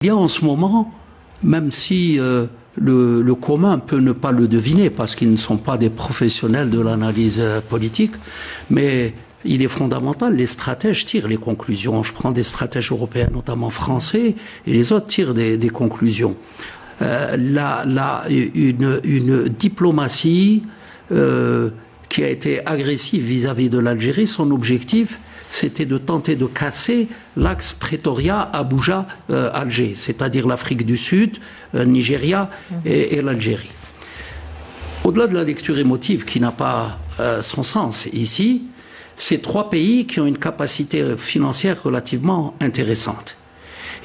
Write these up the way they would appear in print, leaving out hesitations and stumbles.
Il y a en ce moment, même si le commun peut ne pas le deviner parce qu'ils ne sont pas des professionnels de l'analyse politique, mais il est fondamental, les stratèges tirent les conclusions. Je prends des stratèges européens, notamment français, et les autres tirent des conclusions. Une diplomatie qui a été agressive vis-à-vis de l'Algérie, son objectif, c'était de tenter de casser l'axe Pretoria-Abuja-Alger, c'est-à-dire l'Afrique du Sud, Nigeria et l'Algérie. Au-delà de la lecture émotive qui n'a pas son sens ici, c'est trois pays qui ont une capacité financière relativement intéressante.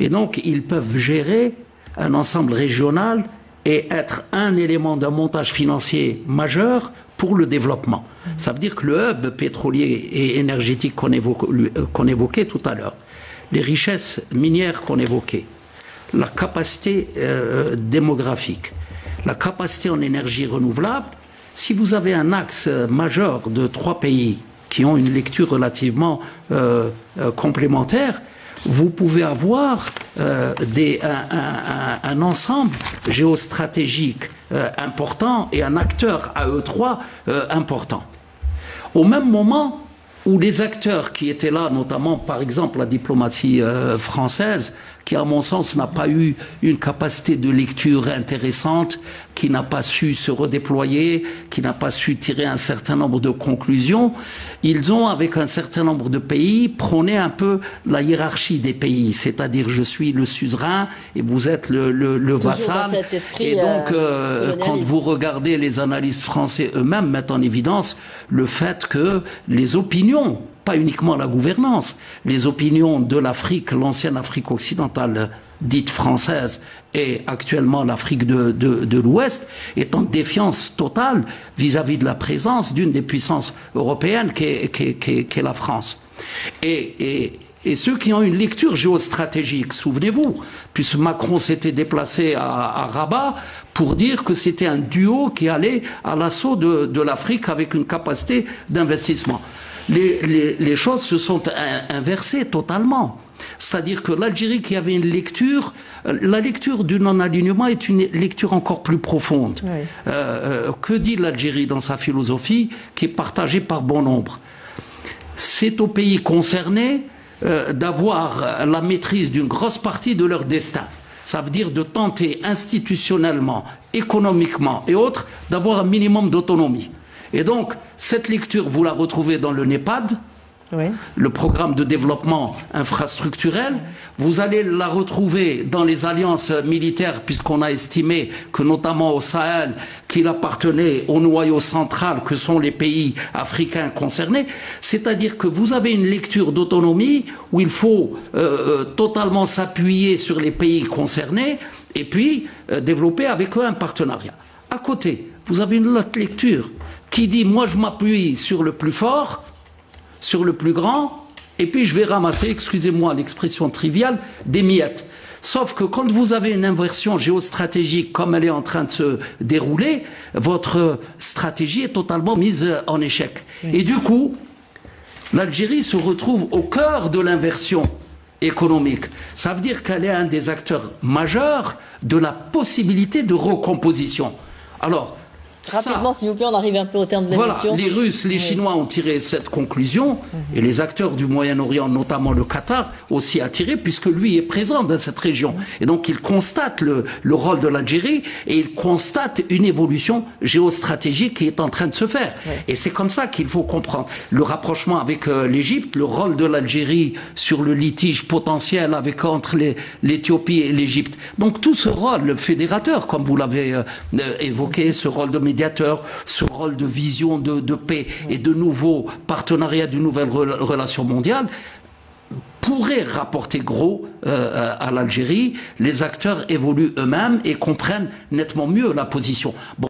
Et donc, ils peuvent gérer un ensemble régional et être un élément d'un montage financier majeur pour le développement. Ça veut dire que le hub pétrolier et énergétique qu'on évoquait tout à l'heure, les richesses minières qu'on évoquait, la capacité démographique, la capacité en énergie renouvelable, si vous avez un axe majeur de trois pays qui ont une lecture relativement complémentaire, vous pouvez avoir un ensemble géostratégique important et un acteur à eux trois important. Au même moment où les acteurs qui étaient là, notamment par exemple la diplomatie française, qui à mon sens n'a pas eu une capacité de lecture intéressante, qui n'a pas su se redéployer, qui n'a pas su tirer un certain nombre de conclusions, ils ont avec un certain nombre de pays prôné un peu la hiérarchie des pays, c'est-à-dire je suis le suzerain et vous êtes le vassal. Et donc quand vous regardez les analystes français eux-mêmes mettent en évidence le fait que les opinions, pas uniquement la gouvernance, les opinions de l'Afrique, l'ancienne Afrique occidentale dite française et actuellement l'Afrique de l'Ouest, est en défiance totale vis-à-vis de la présence d'une des puissances européennes qu'est la France. Et ceux qui ont une lecture géostratégique, souvenez-vous, puisque Macron s'était déplacé à Rabat pour dire que c'était un duo qui allait à l'assaut de l'Afrique avec une capacité d'investissement. Les choses se sont inversées totalement. C'est-à-dire que l'Algérie qui avait une lecture, la lecture du non-alignement est une lecture encore plus profonde. Oui. Que dit l'Algérie dans sa philosophie, qui est partagée par bon nombre? C'est aux pays concernés d'avoir la maîtrise d'une grosse partie de leur destin. Ça veut dire de tenter institutionnellement, économiquement et autres, d'avoir un minimum d'autonomie. Et donc, cette lecture, vous la retrouvez dans le NEPAD, oui, le programme de développement infrastructurel. Vous allez la retrouver dans les alliances militaires, puisqu'on a estimé que, notamment au Sahel, qu'il appartenait au noyau central, que sont les pays africains concernés. C'est-à-dire que vous avez une lecture d'autonomie où il faut totalement s'appuyer sur les pays concernés et puis développer avec eux un partenariat. À côté, vous avez une autre lecture qui dit, moi je m'appuie sur le plus fort, sur le plus grand, et puis je vais ramasser, excusez-moi l'expression triviale, des miettes. Sauf que quand vous avez une inversion géostratégique comme elle est en train de se dérouler, votre stratégie est totalement mise en échec. Et du coup, l'Algérie se retrouve au cœur de l'inversion économique. Ça veut dire qu'elle est un des acteurs majeurs de la possibilité de recomposition. Alors, rapidement, s'il vous plaît, on arrive un peu au terme de l'émission. Voilà, les Russes, les Chinois ont tiré cette conclusion, et les acteurs du Moyen-Orient, notamment le Qatar, aussi a tiré, puisque lui est présent dans cette région. Et donc, il constate le rôle de l'Algérie, et il constate une évolution géostratégique qui est en train de se faire. Et c'est comme ça qu'il faut comprendre le rapprochement avec l'Égypte, le rôle de l'Algérie sur le litige potentiel entre l'Éthiopie et l'Égypte. Donc, tout ce rôle fédérateur, comme vous l'avez évoqué, ce rôle de médiateur, ce rôle de vision de paix et de nouveaux partenariats, de nouvelles relations mondiales, pourrait rapporter gros à l'Algérie. Les acteurs évoluent eux-mêmes et comprennent nettement mieux la position. Bon.